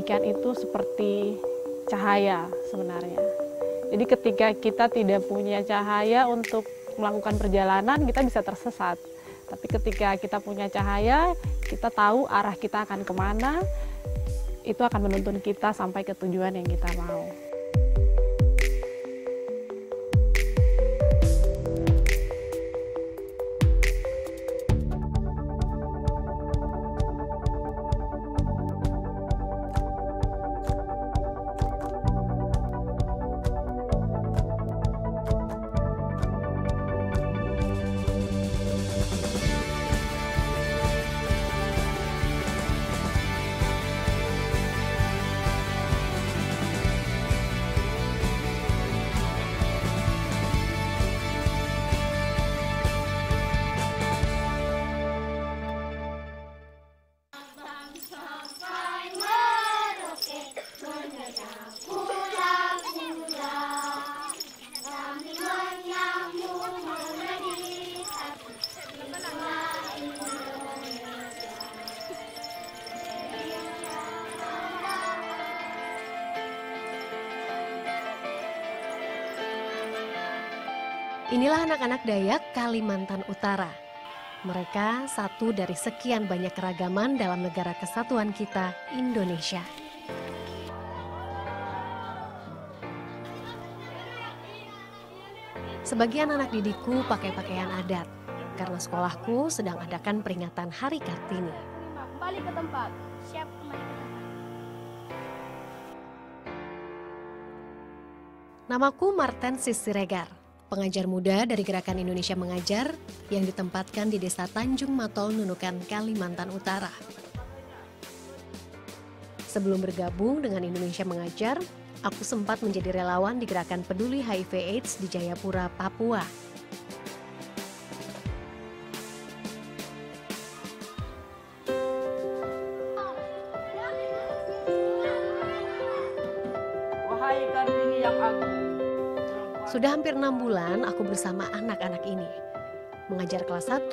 pendidikan itu seperti cahaya sebenarnya. Jadi ketika kita tidak punya cahaya untuk melakukan perjalanan, kita bisa tersesat. Tapi ketika kita punya cahaya, kita tahu arah kita akan kemana, itu akan menuntun kita sampai ke tujuan yang kita mau. Inilah anak-anak Dayak Kalimantan Utara. Mereka satu dari sekian banyak keragaman dalam negara kesatuan kita, Indonesia. Sebagian anak didikku pakai pakaian adat, karena sekolahku sedang adakan peringatan Hari Kartini. Kembali ke tempat. Siap kembali ke tempat. Namaku Martensis Siregar, pengajar muda dari Gerakan Indonesia Mengajar yang ditempatkan di Desa Tanjung Matol, Nunukan, Kalimantan Utara. Sebelum bergabung dengan Indonesia Mengajar, aku sempat menjadi relawan di Gerakan Peduli HIV/AIDS di Jayapura, Papua. Wahai Kartini yang agung. Sudah hampir 6 bulan aku bersama anak-anak ini, mengajar kelas 1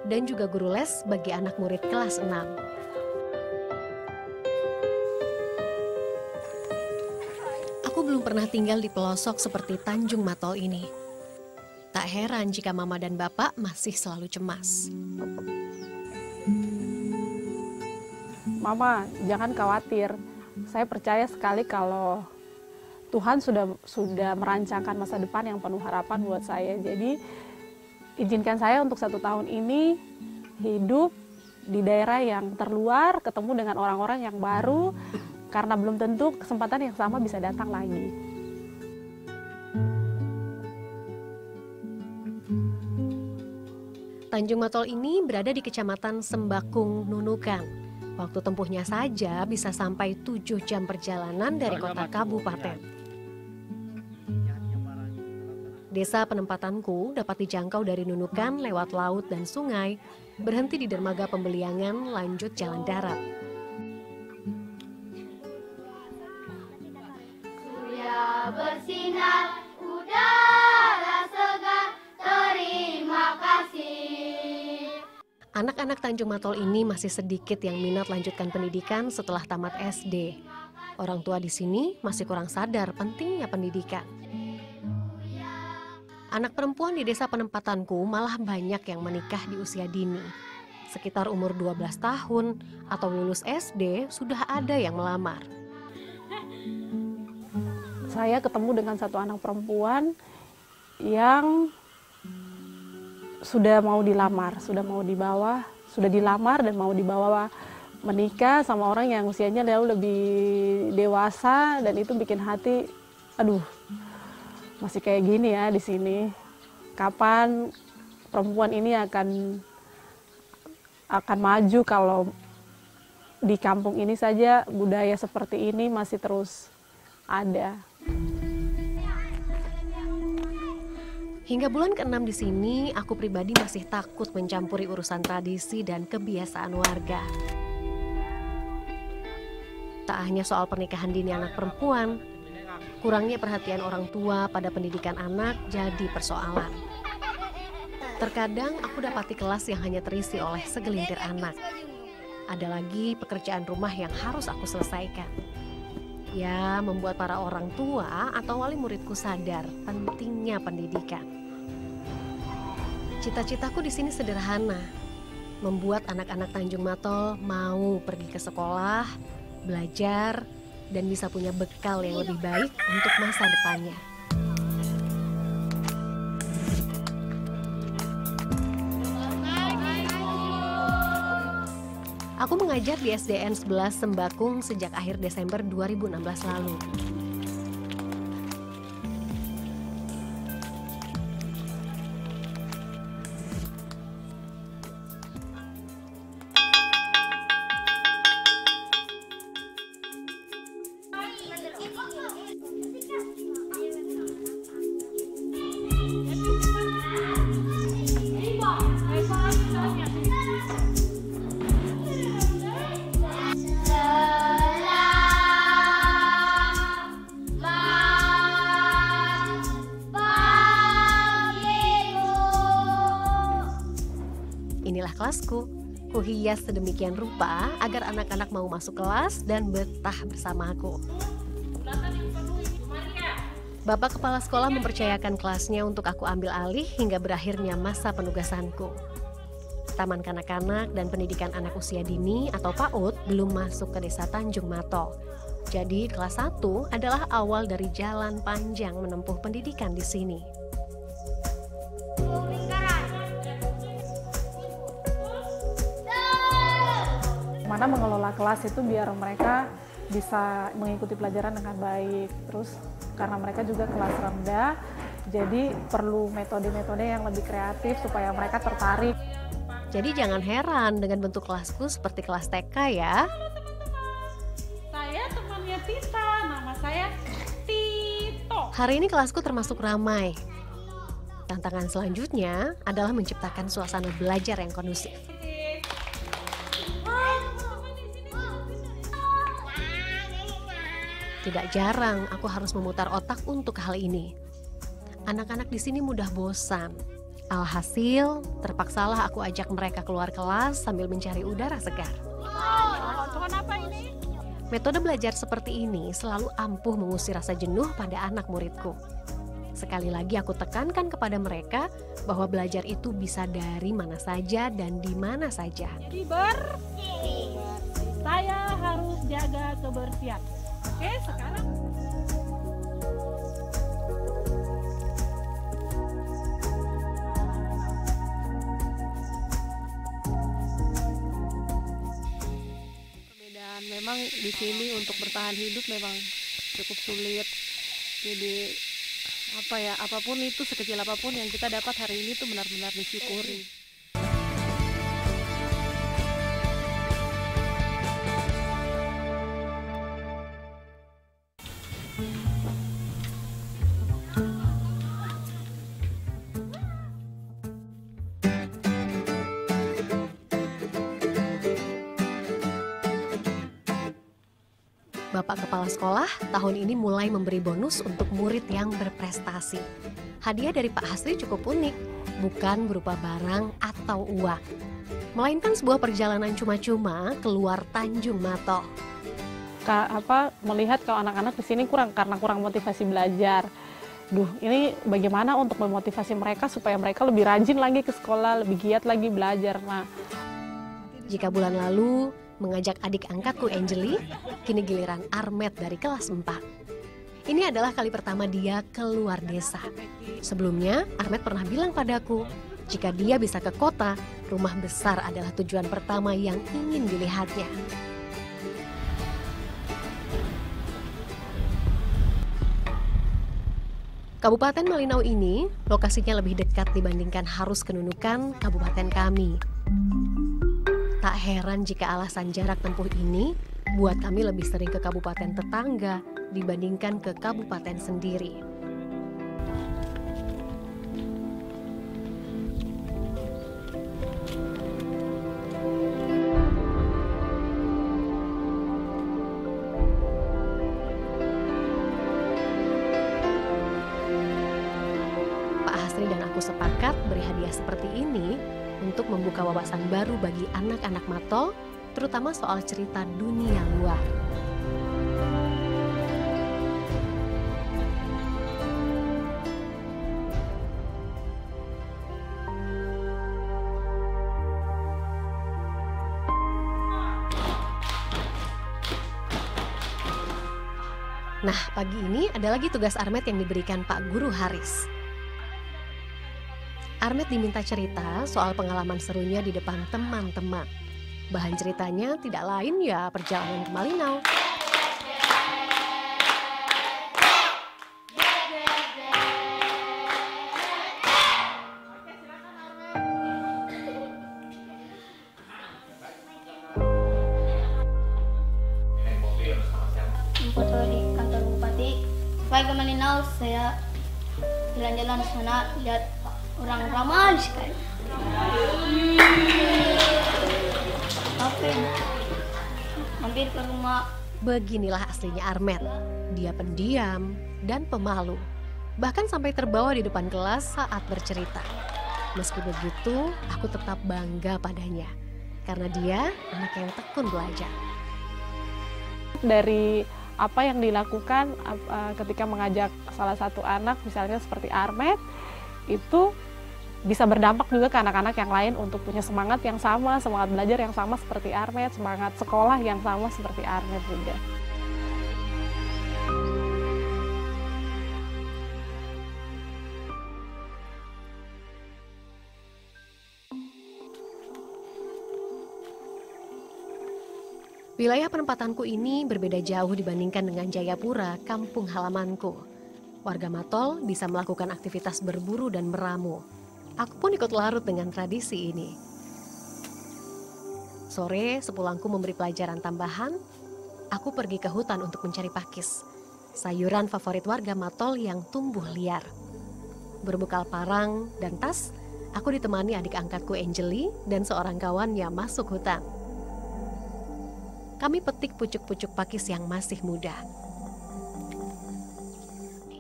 dan juga guru les bagi anak murid kelas 6. Aku belum pernah tinggal di pelosok seperti Tanjung Matol ini. Tak heran jika mama dan bapak masih selalu cemas. Mama, jangan khawatir. Saya percaya sekali kalau Tuhan sudah merancangkan masa depan yang penuh harapan buat saya. Jadi izinkan saya untuk 1 tahun ini hidup di daerah yang terluar, ketemu dengan orang-orang yang baru, karena belum tentu kesempatan yang sama bisa datang lagi. Tanjung Matol ini berada di Kecamatan Sembakung, Nunukan. Waktu tempuhnya saja bisa sampai 7 jam perjalanan dari kota kabupaten. Desa penempatanku dapat dijangkau dari Nunukan lewat laut dan sungai, berhenti di dermaga pembeliangan, lanjut jalan darat. Surya bersinar, udara segar, terima kasih. Anak-anak Tanjung Matol ini masih sedikit yang minat lanjutkan pendidikan setelah tamat SD. Orang tua di sini masih kurang sadar pentingnya pendidikan. Anak perempuan di desa penempatanku malah banyak yang menikah di usia dini. Sekitar umur 12 tahun atau lulus SD sudah ada yang melamar. Saya ketemu dengan satu anak perempuan yang sudah mau dilamar, sudah dilamar dan mau dibawa menikah sama orang yang usianya jauh lebih dewasa, dan itu bikin hati, aduh, masih kayak gini ya di sini. Kapan perempuan ini akan maju kalau di kampung ini saja budaya seperti ini masih terus ada. Hingga bulan ke-6 di sini, aku pribadi masih takut mencampuri urusan tradisi dan kebiasaan warga. Tak hanya soal pernikahan dini anak perempuan, kurangnya perhatian orang tua pada pendidikan anak jadi persoalan. Terkadang aku dapati kelas yang hanya terisi oleh segelintir anak. Ada lagi pekerjaan rumah yang harus aku selesaikan. Ya, membuat para orang tua atau wali muridku sadar pentingnya pendidikan. Cita-citaku di sini sederhana, membuat anak-anak Tanjung Matol mau pergi ke sekolah, belajar, dan bisa punya bekal yang lebih baik untuk masa depannya. Aku mengajar di SDN 11 Sembakung sejak akhir Desember 2016 lalu. Inilah kelasku. Kuhias sedemikian rupa agar anak-anak mau masuk kelas dan betah bersamaku. Bapak kepala sekolah mempercayakan kelasnya untuk aku ambil alih hingga berakhirnya masa penugasanku. Taman Kanak-kanak dan Pendidikan Anak Usia Dini atau PAUD belum masuk ke Desa Tanjung Matol. Jadi kelas 1 adalah awal dari jalan panjang menempuh pendidikan di sini. Mana mengelola kelas itu biar mereka bisa mengikuti pelajaran dengan baik. Terus karena mereka juga kelas rendah, jadi perlu metode-metode yang lebih kreatif supaya mereka tertarik. Jadi jangan heran dengan bentuk kelasku seperti kelas TK ya. Saya temannya Tita, nama saya Tito. Hari ini kelasku termasuk ramai. Tantangan selanjutnya adalah menciptakan suasana belajar yang kondusif. Tidak jarang aku harus memutar otak untuk hal ini. Anak-anak di sini mudah bosan. Alhasil, terpaksalah aku ajak mereka keluar kelas sambil mencari udara segar. Metode belajar seperti ini selalu ampuh mengusir rasa jenuh pada anak muridku. Sekali lagi aku tekankan kepada mereka bahwa belajar itu bisa dari mana saja dan di mana saja. Jadi bersih. Saya harus jaga kebersihan. Oke, sekarang perbedaan memang di sini untuk bertahan hidup memang cukup sulit. Jadi apapun itu, sekecil apapun yang kita dapat hari ini tuh benar-benar disyukuri. Bapak kepala sekolah tahun ini mulai memberi bonus untuk murid yang berprestasi. Hadiah dari Pak Hasri cukup unik, bukan berupa barang atau uang, melainkan sebuah perjalanan cuma-cuma keluar Tanjung Matol. Melihat kalau anak-anak di sini kurang motivasi belajar. Ini bagaimana untuk memotivasi mereka supaya mereka lebih rajin lagi ke sekolah, lebih giat lagi belajar. Jika bulan lalu mengajak adik angkatku Angeli, kini giliran Armet dari kelas 4. Ini adalah kali pertama dia keluar desa. Sebelumnya, Armet pernah bilang padaku, jika dia bisa ke kota, rumah besar adalah tujuan pertama yang ingin dilihatnya. Kabupaten Malinau ini lokasinya lebih dekat dibandingkan harus ke Nunukan, kabupaten kami. Tak heran jika alasan jarak tempuh ini buat kami lebih sering ke kabupaten tetangga dibandingkan ke kabupaten sendiri. Pak Hasri dan aku sepakat beri hadiah seperti ini untuk membuka wawasan baru bagi anak-anak Matol, terutama soal cerita dunia luar. Nah, pagi ini ada lagi tugas Armet yang diberikan Pak Guru Haris. Armet diminta cerita soal pengalaman serunya di depan teman-teman. Bahan ceritanya tidak lain ya perjalanan ke Malinau. Foto di kantor bupati. Supaya ke Malinau, saya jalan-jalan di sana, lihat orang ramai sekali. Oke, mampir ke rumah. Beginilah aslinya Armet. Dia pendiam dan pemalu. Bahkan sampai terbawa di depan kelas saat bercerita. Meski begitu, aku tetap bangga padanya. Karena dia anak yang tekun belajar. Dari apa yang dilakukan ketika mengajak salah satu anak, misalnya seperti Armet, itu bisa berdampak juga ke anak-anak yang lain untuk punya semangat yang sama, semangat belajar yang sama seperti Armet, semangat sekolah yang sama seperti Armet juga. Wilayah penempatanku ini berbeda jauh dibandingkan dengan Jayapura, kampung halamanku. Warga Matol bisa melakukan aktivitas berburu dan meramu. Aku pun ikut larut dengan tradisi ini. Sore, sepulangku memberi pelajaran tambahan, aku pergi ke hutan untuk mencari pakis, sayuran favorit warga Matol yang tumbuh liar. Berbekal parang dan tas, aku ditemani adik angkatku Angeli dan seorang kawannya masuk hutan. Kami petik pucuk-pucuk pakis yang masih muda.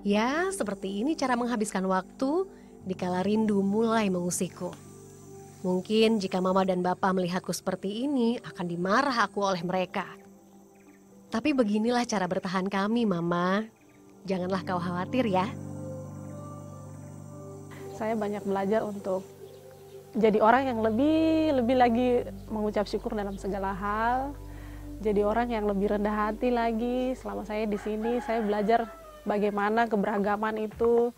Ya, seperti ini cara menghabiskan waktu dikala rindu mulai mengusikku. Mungkin jika mama dan bapak melihatku seperti ini akan dimarah aku oleh mereka. Tapi beginilah cara bertahan kami, Mama. Janganlah kau khawatir ya. Saya banyak belajar untuk jadi orang yang lebih lagi mengucap syukur dalam segala hal. Jadi orang yang lebih rendah hati lagi. Selama saya di sini, saya belajar bagaimana keberagaman itu.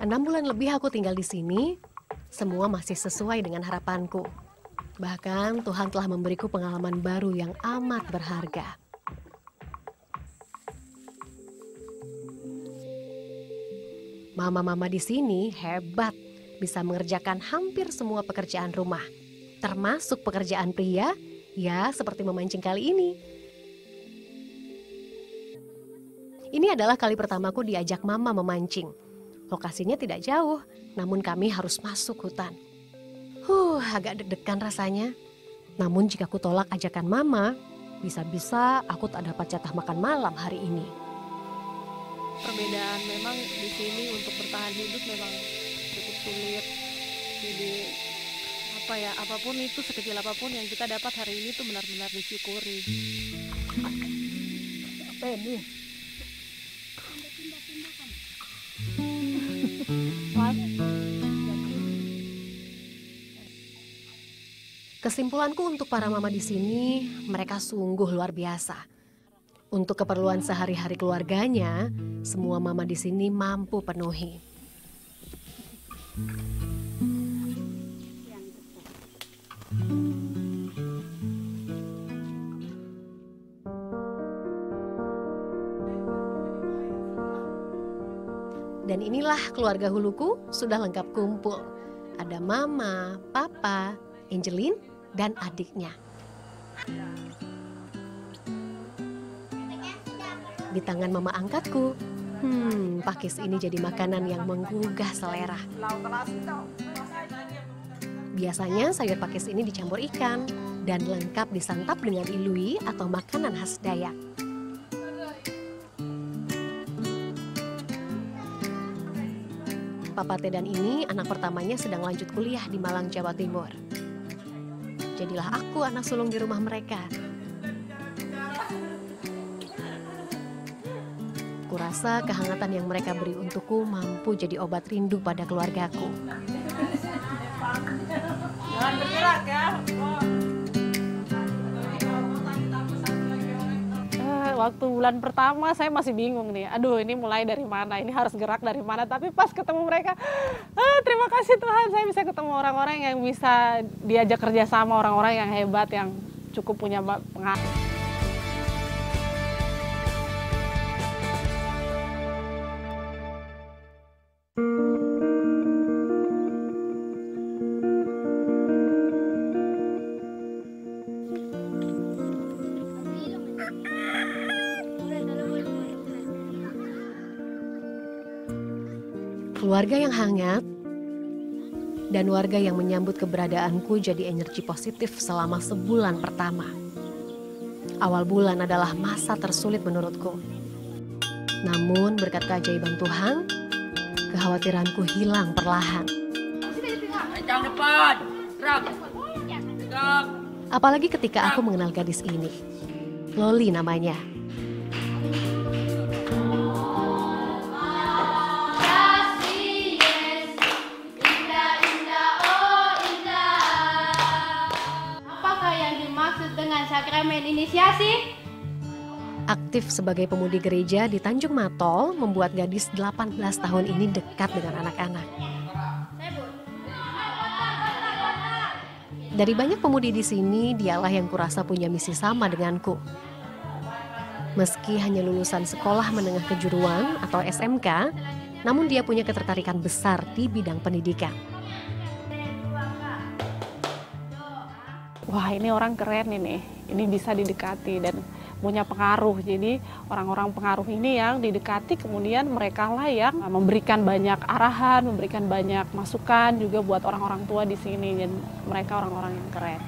6 bulan lebih aku tinggal di sini, semua masih sesuai dengan harapanku. Bahkan Tuhan telah memberiku pengalaman baru yang amat berharga. Mama-mama di sini hebat, bisa mengerjakan hampir semua pekerjaan rumah. Termasuk pekerjaan pria, ya seperti memancing kali ini. Ini adalah kali pertamaku diajak mama memancing. Lokasinya tidak jauh, namun kami harus masuk hutan. Agak deg-degan rasanya. Namun jika ku tolak ajakan mama, bisa-bisa aku tak dapat jatah makan malam hari ini. Perbedaan memang di sini untuk bertahan hidup memang cukup sulit. Jadi apapun itu, sekecil apapun yang kita dapat hari ini tuh benar-benar disyukuri. Apa ini? Kesimpulanku untuk para mama di sini, mereka sungguh luar biasa. Untuk keperluan sehari-hari keluarganya, semua mama di sini mampu penuhi. Dan inilah keluarga huluku sudah lengkap kumpul. Ada mama, papa, Angelin, dan adiknya. Di tangan mama angkatku, pakis ini jadi makanan yang menggugah selera. Biasanya sayur pakis ini dicampur ikan dan lengkap disantap dengan ilui atau makanan khas Dayak. Papa Tedan ini anak pertamanya sedang lanjut kuliah di Malang, Jawa Timur. jadilah aku anak sulung di rumah mereka. Kurasa kehangatan yang mereka beri untukku mampu jadi obat rindu pada keluargaku. Jangan bergerak ya. Waktu bulan pertama saya masih bingung nih, aduh ini mulai dari mana, ini harus gerak dari mana. Tapi pas ketemu mereka, terima kasih Tuhan saya bisa ketemu orang-orang yang bisa diajak kerja sama, orang-orang yang hebat, yang cukup punya pengaruh. Keluarga yang hangat dan warga yang menyambut keberadaanku jadi energi positif selama sebulan pertama. Awal bulan adalah masa tersulit menurutku. Namun berkat keajaiban Tuhan, kekhawatiranku hilang perlahan. Jangan depan. Gerak. Gerak. Apalagi ketika aku mengenal gadis ini. Loli namanya. Sakramen inisiasi. Aktif sebagai pemudi gereja di Tanjung Matol membuat gadis 18 tahun ini dekat dengan anak-anak. Dari banyak pemudi di sini, dialah yang kurasa punya misi sama denganku. Meski hanya lulusan sekolah menengah kejuruan atau SMK, namun dia punya ketertarikan besar di bidang pendidikan. Wah ini orang keren ini bisa didekati dan punya pengaruh. Jadi orang-orang pengaruh ini yang didekati, kemudian mereka lah yang memberikan banyak arahan, memberikan banyak masukan juga buat orang-orang tua di sini. Dan mereka orang-orang yang keren.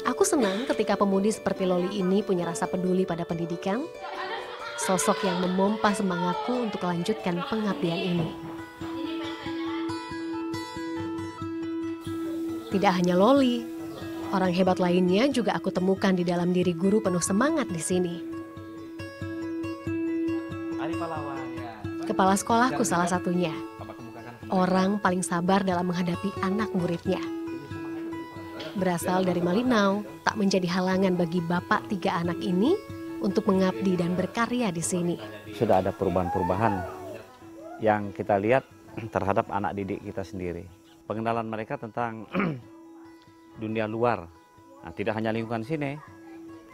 Aku senang ketika pemudi seperti Loli ini punya rasa peduli pada pendidikan. Sosok yang memompa semangatku untuk melanjutkan pengabdian ini. Tidak hanya Loli, orang hebat lainnya juga aku temukan di dalam diri guru penuh semangat di sini. Kepala sekolahku salah satunya. Orang paling sabar dalam menghadapi anak muridnya. Berasal dari Malinau, tak menjadi halangan bagi bapak 3 anak ini untuk mengabdi dan berkarya di sini. Sudah ada perubahan-perubahan yang kita lihat terhadap anak didik kita sendiri. Pengenalan mereka tentang dunia luar. Nah, tidak hanya lingkungan sini,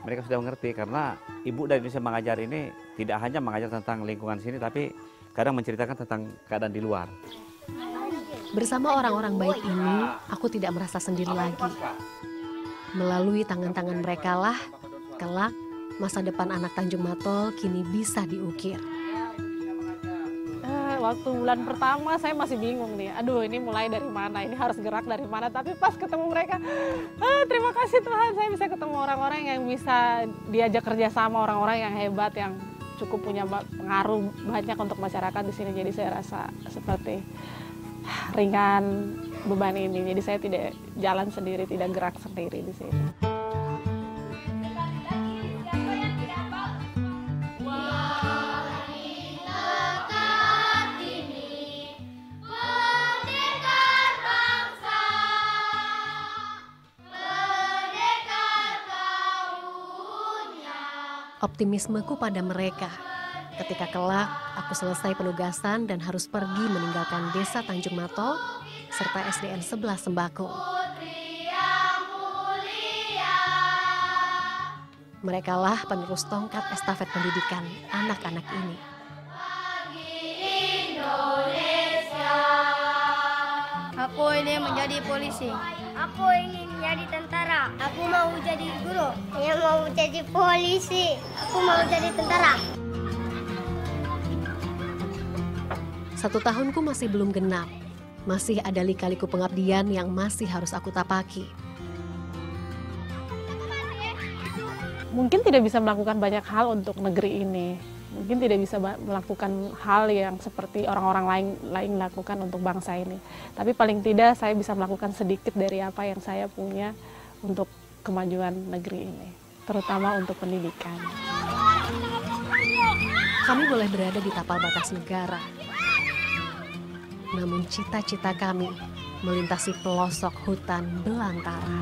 mereka sudah mengerti karena Ibu dari Indonesia Mengajar ini tidak hanya mengajar tentang lingkungan sini, tapi kadang menceritakan tentang keadaan di luar. Bersama orang-orang baik ini, aku tidak merasa sendiri lagi. Melalui tangan-tangan mereka lah, kelak masa depan anak Tanjung Matol kini bisa diukir. Waktu bulan pertama saya masih bingung nih, aduh ini mulai dari mana, ini harus gerak dari mana. Tapi pas ketemu mereka, terima kasih Tuhan saya bisa ketemu orang-orang yang bisa diajak kerja sama, orang-orang yang hebat, yang cukup punya pengaruh banyak untuk masyarakat di sini. Jadi saya rasa seperti ringan beban ini. Jadi saya tidak jalan sendiri, tidak gerak sendiri di sini. Optimismeku pada mereka ketika kelak aku selesai penugasan dan harus pergi meninggalkan desa Tanjung Matol serta SDN 11 Sembako. Merekalah penerus tongkat estafet pendidikan anak-anak ini. Aku ini menjadi polisi. Aku ingin jadi tentara. Aku mau jadi guru. Saya mau jadi polisi. Aku mau jadi tentara. 1 tahunku masih belum genap. Masih ada lika-liku pengabdian yang masih harus aku tapaki. mungkin tidak bisa melakukan banyak hal untuk negeri ini. Mungkin tidak bisa melakukan hal yang seperti orang-orang lain lakukan untuk bangsa ini. Tapi paling tidak saya bisa melakukan sedikit dari apa yang saya punya untuk kemajuan negeri ini, terutama untuk pendidikan. Kami boleh berada di tapal batas negara, namun cita-cita kami melintasi pelosok hutan belantara.